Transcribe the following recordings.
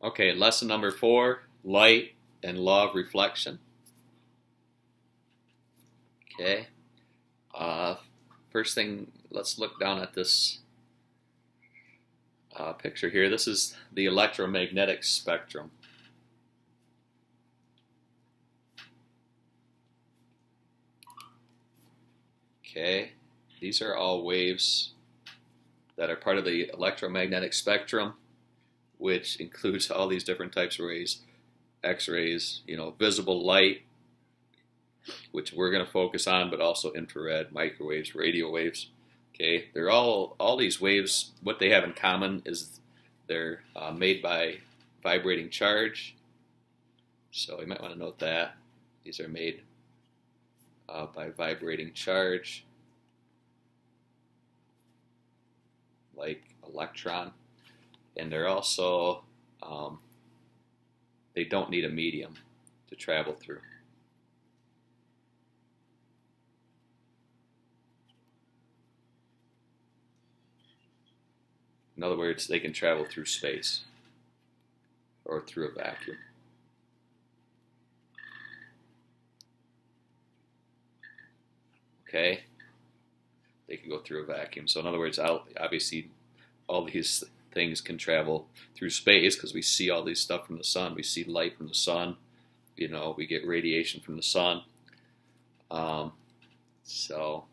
Okay, lesson number 4, light and law of reflection. Okay, uh, first thing, let's look down at this picture here. This is the electromagnetic spectrum. Okay, these are all waves that are part of the electromagnetic spectrum, which includes all these different types of rays, X-rays, visible light, which we're going to focus on, but also infrared, microwaves, radio waves. Okay, they're all these waves. What they have in common is they're made by vibrating charge. So you might want to note that these are made by vibrating charge, like electron, and they're also they don't need a medium to travel through. In other words, they can travel through space or through a vacuum. Okay, they can go through a vacuum. So in other words, obviously all these things can travel through space because we see all these stuff from the sun. We see light from the sun. We get radiation from the sun. So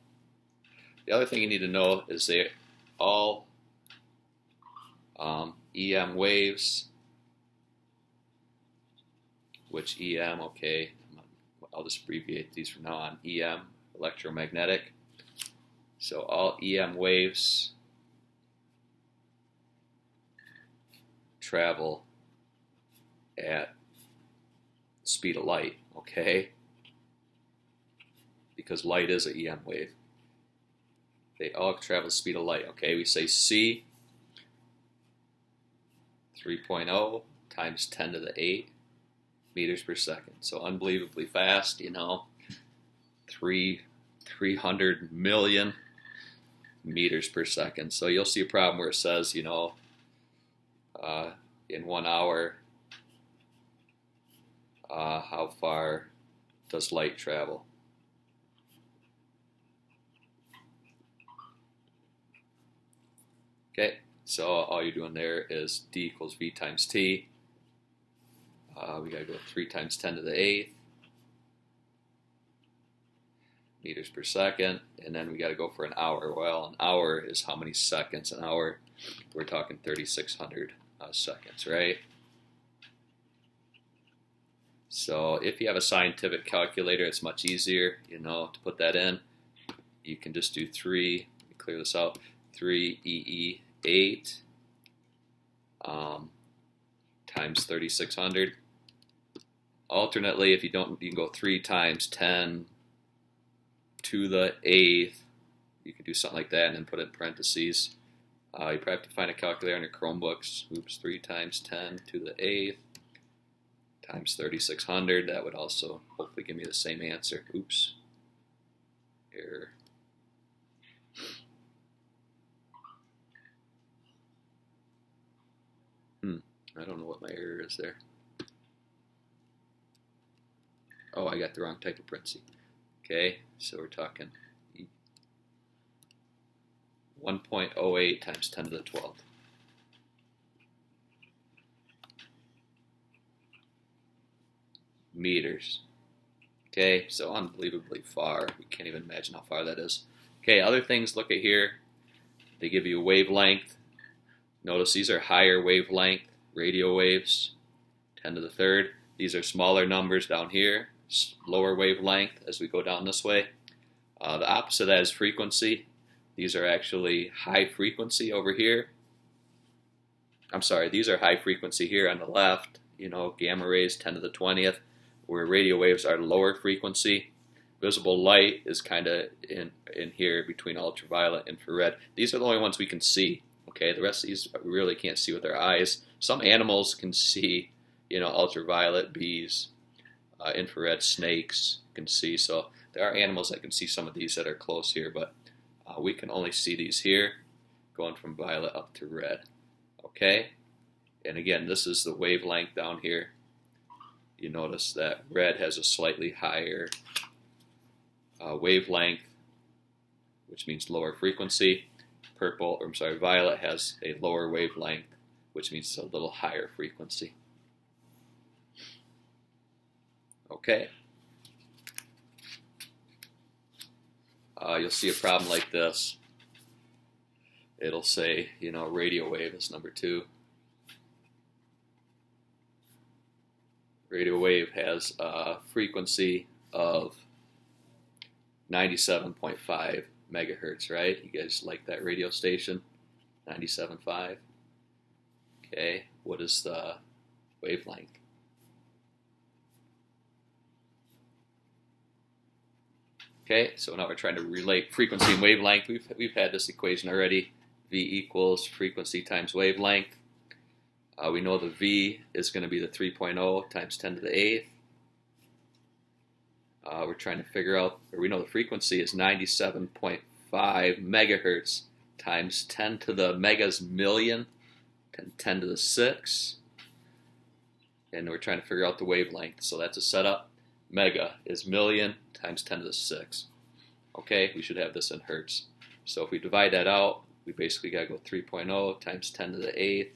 the other thing you need to know is they all EM waves, which EM, okay, I'll just abbreviate these from now on. EM, electromagnetic. So all EM waves travel at speed of light, okay? Because light is an EM wave. They all travel at speed of light, okay? We say C 3.0 times 10 to the 8 meters per second. So unbelievably fast, 300 million meters per second. So you'll see a problem where it says, in 1 hour, how far does light travel? Okay, so all you're doing there is D equals V times T. We got to go 3 times 10 to the 8th meters per second, and then we got to go for an hour. Well, an hour is how many seconds? An hour, we're talking 3,600 seconds, right? So if you have a scientific calculator, it's much easier, to put that in. You can just do 3, let me clear this out, 3 EE 8 times 3,600. Alternately, if you don't, you can go 3 times 10 to the 8th. You could do something like that and then put it in parentheses. You probably have to find a calculator on your Chromebooks. Oops, 3 times 10 to the 8th times 3,600. That would also hopefully give me the same answer. Oops. Error. I don't know what my error is there. Oh, I got the wrong type of parenthesis. Okay, so we're talking 1.08 times 10 to the 12th. Meters. Okay, so unbelievably far. We can't even imagine how far that is. Okay, other things, look at here. They give you a wavelength. Notice these are higher wavelength radio waves, 10 to the 3rd. These are smaller numbers down here, lower wavelength as we go down this way. The opposite of that is frequency. These are actually high frequency over here. I'm sorry, these are high frequency here on the left, gamma rays 10 to the 20th, where radio waves are lower frequency. Visible light is kind of in here between ultraviolet and infrared. These are the only ones we can see. Okay, the rest of these we really can't see with our eyes. Some animals can see, ultraviolet, bees, infrared, snakes can see. So there are animals that can see some of these that are close here, but we can only see these here, going from violet up to red. Okay, And again, this is the wavelength down here. You notice that red has a slightly higher wavelength, which means lower frequency. Violet has a lower wavelength, which means a little higher frequency. Okay. You'll see a problem like this. It'll say, radio wave is number 2. Radio wave has a frequency of 97.5 megahertz, right? You guys like that radio station? 97.5. Okay, what is the wavelength? Okay, so now we're trying to relate frequency and wavelength. We've had this equation already. V equals frequency times wavelength. We know the V is going to be the 3.0 times 10 to the 8th. We're trying to figure out, or we know the frequency is 97.5 megahertz times 10 to the megas million, 10 to the 6. And we're trying to figure out the wavelength. So that's a setup. Mega is million times 10 to the 6. Okay, we should have this in hertz. So if we divide that out, we basically got to go 3.0 times 10 to the 8th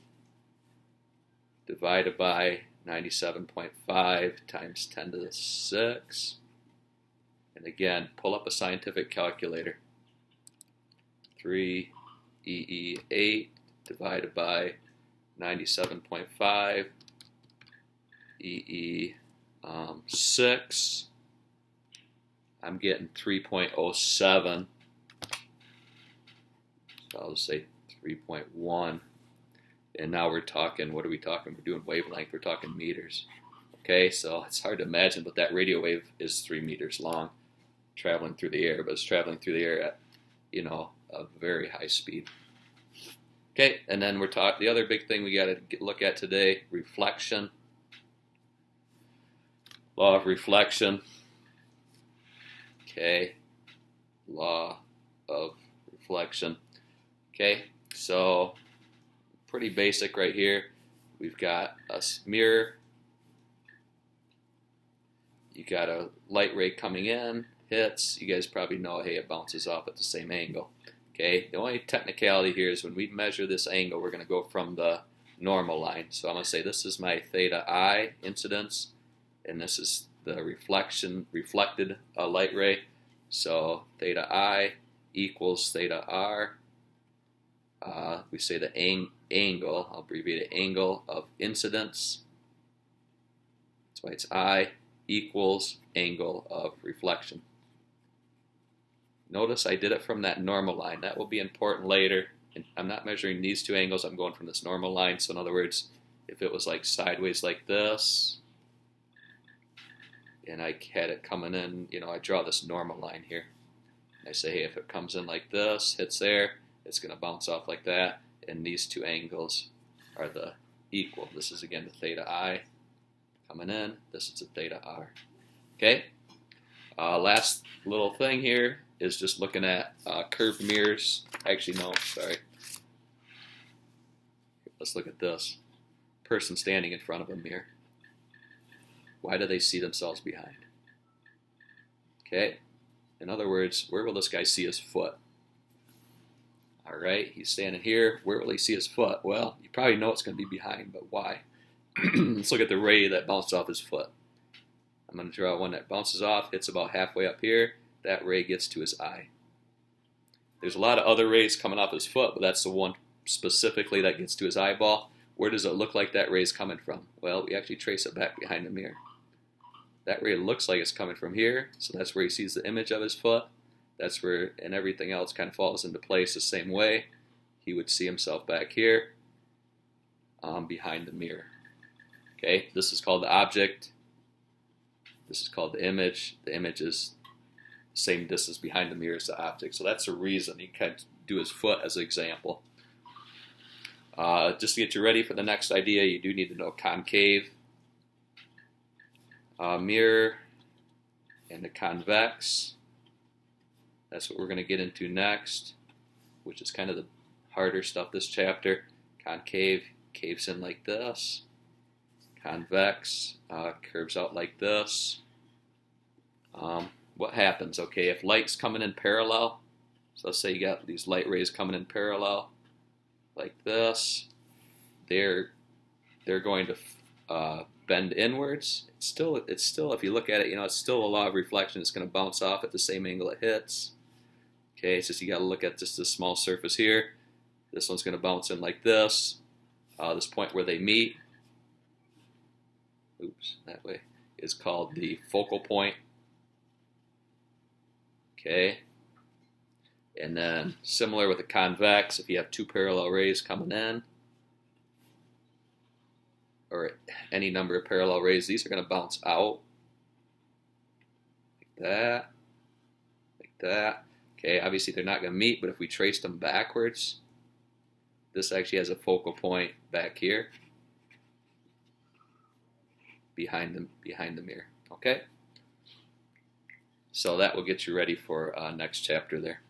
divided by 97.5 times 10 to the 6. And again, pull up a scientific calculator. 3EE8 divided by 97.5 EE6. I'm getting 3.07. So I'll just say 3.1. And now we're talking, what are we talking? We're doing wavelength, we're talking meters. Okay, so it's hard to imagine, but that radio wave is 3 meters long, traveling through the air, but it's traveling through the air at, a very high speed. Okay, and then we're talking, the other big thing we got to look at today, reflection. Law of reflection. Okay, law of reflection. Okay, so pretty basic right here. We've got a mirror. You got a light ray coming in, hits. You guys probably know, hey, it bounces off at the same angle. Okay, the only technicality here is when we measure this angle, we're going to go from the normal line. So I'm going to say this is my theta I incidence, and this is the reflected light ray. So theta I equals theta R. We say the angle, I'll abbreviate it, angle of incidence. That's why it's I equals angle of reflection. Notice I did it from that normal line. That will be important later. And I'm not measuring these two angles, I'm going from this normal line. So in other words, if it was like sideways like this, and I had it coming in, I draw this normal line here. I say, hey, if it comes in like this, hits there, it's going to bounce off like that, and these two angles are the equal. This is, again, the theta I coming in. This is the theta R. Okay? Last little thing here is just looking at curved mirrors. Actually, no, sorry. Let's look at this. Person standing in front of a mirror. Why do they see themselves behind? Okay? In other words, where will this guy see his foot? All right, he's standing here. Where will he see his foot? Well, you probably know it's going to be behind, but why? Let's look at the ray that bounced off his foot. I'm going to draw one that bounces off, hits about halfway up here. That ray gets to his eye. There's a lot of other rays coming off his foot, but that's the one specifically that gets to his eyeball. Where does it look like that ray is coming from? Well, we actually trace it back behind the mirror. That ray looks like it's coming from here, so that's where he sees the image of his foot. That's where, and everything else kind of falls into place the same way. He would see himself back here behind the mirror. Okay, this is called the object. This is called the image. The image is the same distance behind the mirror as the object. So that's the reason you can do his foot as an example. Just to get you ready for the next idea, you do need to know concave, mirror, and the convex. That's what we're going to get into next, which is kind of the harder stuff this chapter. Concave, caves in like this. Convex curves out like this. What happens? Okay, if light's coming in parallel, so let's say you got these light rays coming in parallel like this, they're going to bend inwards. It's still, if you look at it, it's still a law of reflection. It's going to bounce off at the same angle it hits. Okay, it's just you got to look at just this small surface here. This one's going to bounce in like this. This point where they meet, that way, is called the focal point. Okay, and then similar with the convex, if you have two parallel rays coming in, or any number of parallel rays, these are going to bounce out like that, like that. Okay, obviously they're not going to meet, but if we trace them backwards, this actually has a focal point back here behind the mirror. Okay, so that will get you ready for next chapter there.